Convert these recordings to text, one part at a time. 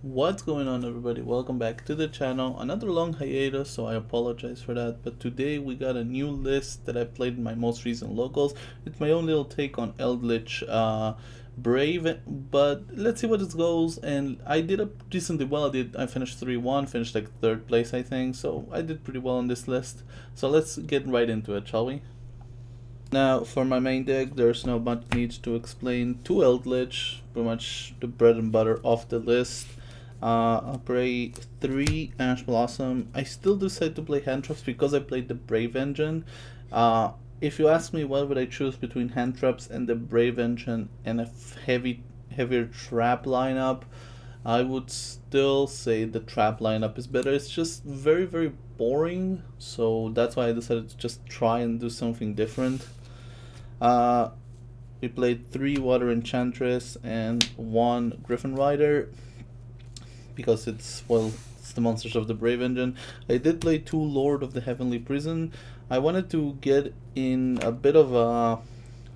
What's going on, everybody? Welcome back to the channel. Another long hiatus, so I apologize for that, but today we got a new list that I played in my most recent locals. It's my own little take on Eldlich Brave, but let's see what it goes. And I did up decently well. I finished 3-1, finished like third place, I think, so I did pretty well on this list. So let's get right into it, shall we? Now, for my main deck, there's no much need to explain. Two Eldlich, pretty much the bread and butter of the list. I'll play 3 Ash Blossom. I still decide to play Hand Traps because I played the Brave Engine. If you ask me what would I choose between Hand Traps and the Brave Engine and a heavier trap lineup, I would still say the trap lineup is better. It's just very boring, so that's why I decided to just try and do something different. We played 3 Water Enchantress and 1 Griffin Rider because it's the monsters of the Brave Engine. I did play 2 Lord of the Heavenly Prison. I wanted to get in a bit of a...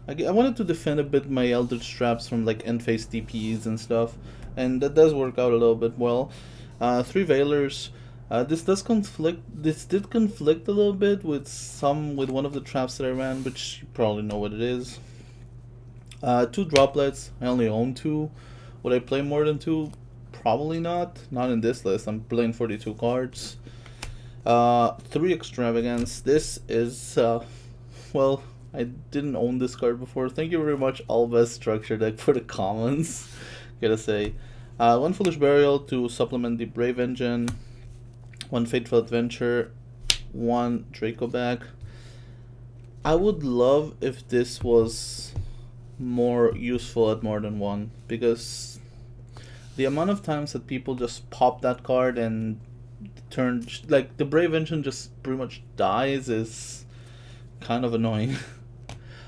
I wanted to defend a bit my Eldritch Traps from like end phase DPs and stuff, and that does work out a little bit well. 3 Veilers. This did conflict a little bit with one of the traps that I ran, which you probably know what it is. 2 Droplets. I only own 2. Would I play more than 2? Probably not. Not in this list. I'm playing 42 cards. 3 Extravagance. This is, well, I didn't own this card before. Thank you very much, Alves Structure Deck, for the comments. Gotta say. 1 Foolish Burial to supplement the Brave Engine. 1 Fateful Adventure. 1 Dracoback. I would love if this was more useful at more than 1, because the amount of times that people just pop that card and turn, like, the Brave Engine just pretty much dies is kind of annoying.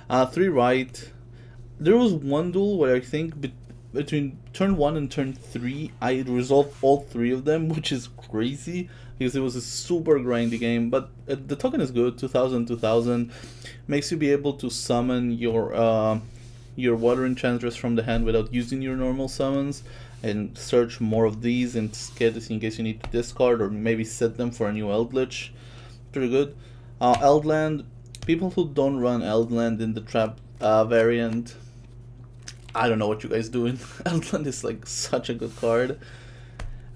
3 Right. There was one duel where I think between turn 1 and turn 3, I resolved all 3 of them, which is crazy because it was a super grindy game. But the token is good. 2000 makes you be able to summon your Water Enchantress from the hand without using your normal summons, and search more of these in case you need to discard or maybe set them for a new Eldlich. Pretty good. Eldland. People who don't run Eldland in the trap variant, I don't know what you guys doing. Eldland is like such a good card.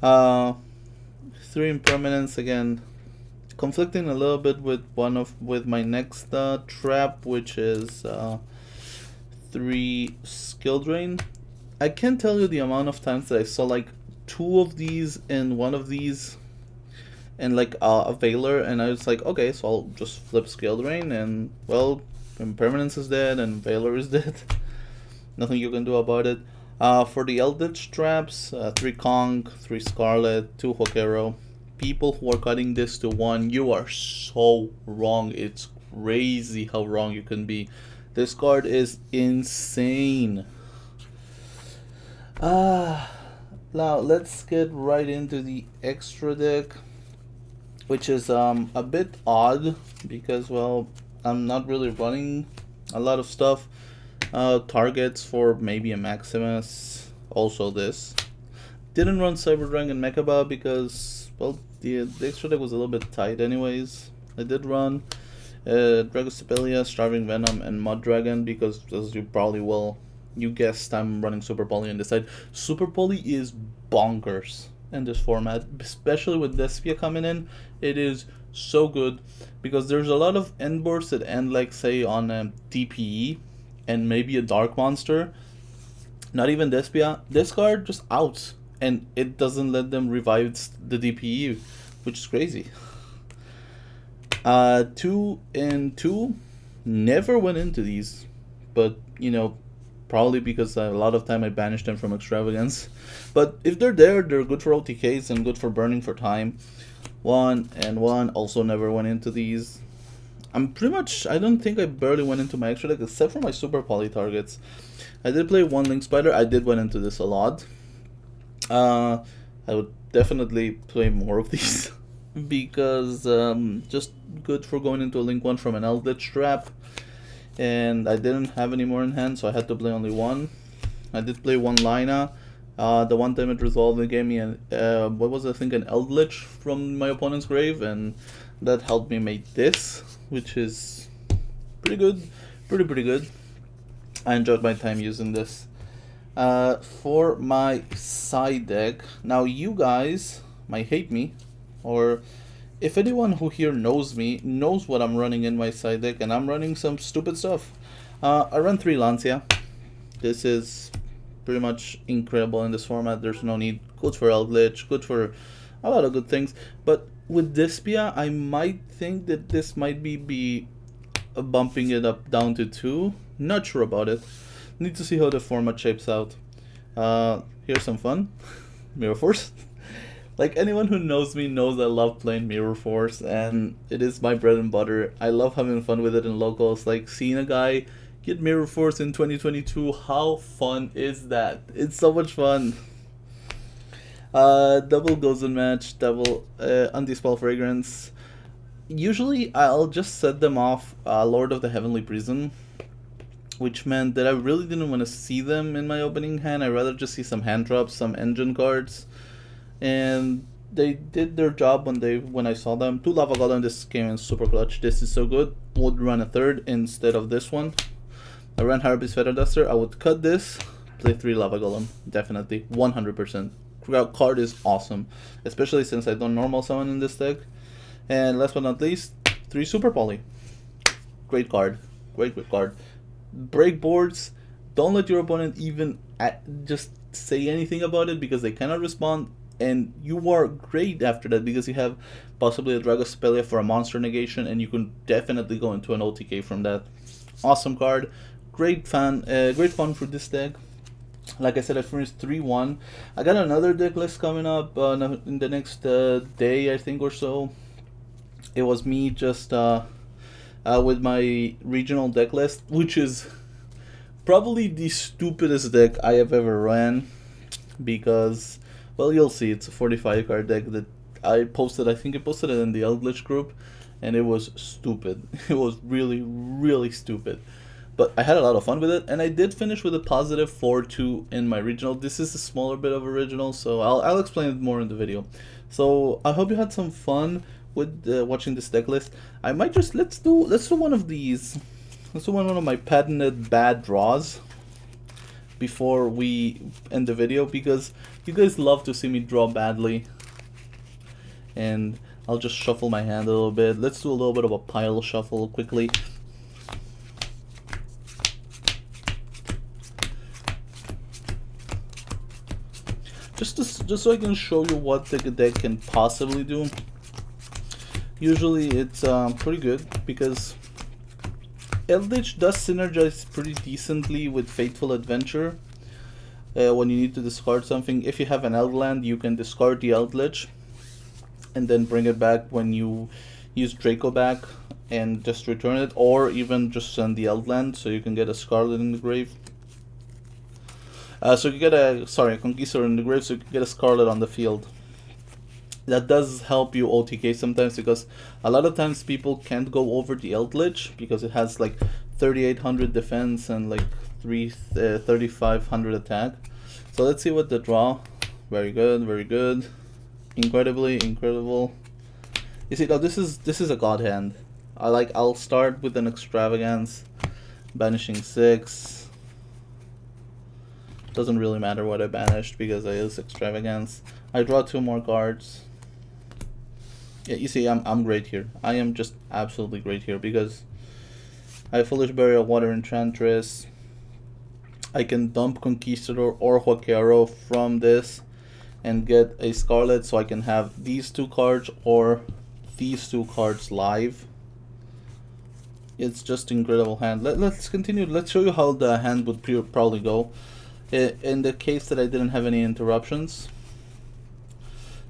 3 Impermanence, again, conflicting a little bit with my next trap, which is 3 Skill Drain. I can't tell you the amount of times that I saw like 2 of these and 1 of these and like a Veiler, and I was like, okay, so I'll just flip Skill Drain, and well, Impermanence is dead and Veiler is dead. Nothing you can do about it. For the Eldritch traps, 3 Kong, 3 Scarlet, 2 Hokero. People who are cutting this to 1, you are so wrong. It's crazy how wrong you can be. This card is insane. Now let's get right into the extra deck, which is a bit odd because, well, I'm not really running a lot of stuff. Targets for maybe a Maximus, also this. Didn't run Cyber Dragon Mechaba because, well, the extra deck was a little bit tight anyways. I did run Dragostapelia, Starving Venom, and Mud Dragon because, as you probably will, you guessed, I'm running Super Poly on this side. Super Poly is bonkers in this format, especially with Despia coming in. It is so good because there's a lot of end boards that end, like, say, on a DPE and maybe a Dark Monster. Not even Despia. This card just outs, and it doesn't let them revive the DPE, which is crazy. 2 and 2 never went into these, but, you know, probably because a lot of time I banished them from Extravagance. But if they're there, they're good for OTKs and good for burning for time. 1 and 1 also never went into these. I don't think I barely went into my extra deck except for my Super Poly targets. I did play 1 Link Spider. I did went into this a lot. I would definitely play more of these because just good for going into a Link 1 from an Eldritch trap. And I didn't have any more in hand, so I had to play only 1. I did play 1 Lina. The one time it resolved, it gave me an what was it, I think an Eldlich from my opponent's grave, and that helped me make this, which is pretty good, pretty good. I enjoyed my time using this. For my side deck, now you guys might hate me, or if anyone who here knows me knows what I'm running in my side deck, and I'm running some stupid stuff. I run 3 Lancia. This is pretty much incredible in this format. There's no need. Good for Eldlich, good for a lot of good things. But with Dispia, I might think that this might be bumping it up down to 2. Not sure about it. Need to see how the format shapes out. Here's some fun. Mirror Force. Like, anyone who knows me knows I love playing Mirror Force, and it is my bread and butter. I love having fun with it in locals. Like, seeing a guy get Mirror Force in 2022, how fun is that? It's so much fun. Double Gozen Match, double Anti-Spell Fragrance. Usually I'll just set them off Lord of the Heavenly Prison, which meant that I really didn't want to see them in my opening hand. I'd rather just see some hand drops, some engine cards. And they did their job when I saw them. 2 Lava Golem, this came in super clutch. This is so good. Would run a 3rd instead of this one. I ran Harpy's Feather Duster. I would cut this, play 3 Lava Golem. Definitely, 100%. Card is awesome, especially since I don't normal summon in this deck. And last but not least, 3 Super Poly. Great card. Great card. Break boards. Don't let your opponent even just say anything about it, because they cannot respond. And you are great after that, because you have possibly a Dragospelia for a monster negation, and you can definitely go into an OTK from that. Awesome card. Great fun for this deck. Like I said, I finished 3-1. I got another deck list coming up in the next day, I think, or so. It was me just with my regional deck list, which is probably the stupidest deck I have ever ran, because, well, you'll see, it's a 45 card deck that I posted. I think I posted it in the Eldlich group, and it was stupid. It was really stupid. But I had a lot of fun with it, and I did finish with a positive 4-2 in my regional. This is a smaller bit of original, so I'll explain it more in the video. So I hope you had some fun with watching this deck list. I might just let's do one of these. Let's do one of my patented bad draws before we end the video, because you guys love to see me draw badly. And I'll just shuffle my hand a little bit. Let's do a little bit of a pile shuffle quickly. Just so I can show you what the deck can possibly do. Usually it's pretty good, because Eldlich does synergize pretty decently with Fateful Adventure. When you need to discard something, if you have an Eldland, you can discard the Eldlich and then bring it back when you use Draco back and just return it, or even just send the Eldland so you can get a Scarlet in the grave. So you get a Conquistador in the grave, so you can get a Scarlet on the field. That does help you OTK sometimes, because a lot of times people can't go over the Eldlich because it has like 3800 defense and like 3500 attack. So let's see what the draw. Very good, incredible. You see, now this is a god hand. I'll start with an Extravagance, banishing 6. Doesn't really matter what I banished because I use Extravagance. I draw 2 more cards. Yeah, you see, I'm great here. I am just absolutely great here, because I have Foolish Burial, Water Enchantress. I can dump Conquistador or Huaquearo from this and get a Scarlet, so I can have these 2 cards or these 2 cards live. It's just incredible hand. Let's continue. Let's show you how the hand would probably go in the case that I didn't have any interruptions.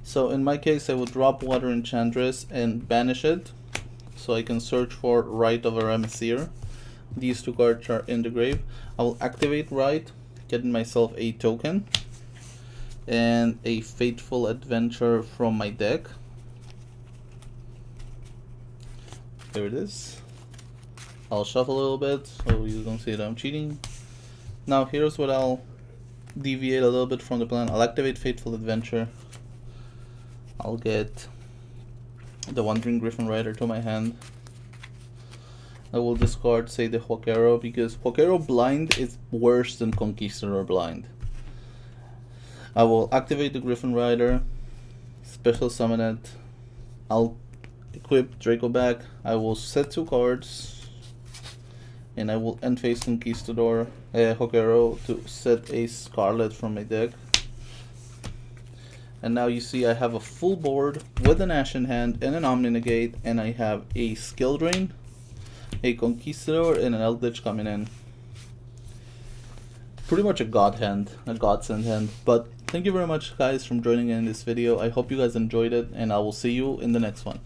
So in my case, I would drop Water Enchantress and banish it, so I can search for Rite of a Ramesir. These 2 cards are in the grave. I will activate Rite, getting myself a token and a Fateful Adventure from my deck. There it is. I'll shuffle a little bit so you don't see that I'm cheating. Now here's what I'll deviate a little bit from the plan. I'll activate Fateful Adventure. I'll get the Wandering Griffin Rider to my hand. I will discard, say, the YUGIOH, because YUGIOH blind is worse than Conquistador blind. I will activate the Griffin Rider, special summon it. I'll equip Draco back. I will set 2 cards, and I will end phase Conquistador YUGIOH to set a Scarlet from my deck. And now you see I have a full board with an Ash in hand and an Omni Negate, and I have a Skill Drain, a Conquistador, and an Eldlich coming in. Pretty much a god hand, a godsend hand. But thank you very much, guys, for joining in this video. I hope you guys enjoyed it, and I will see you in the next one.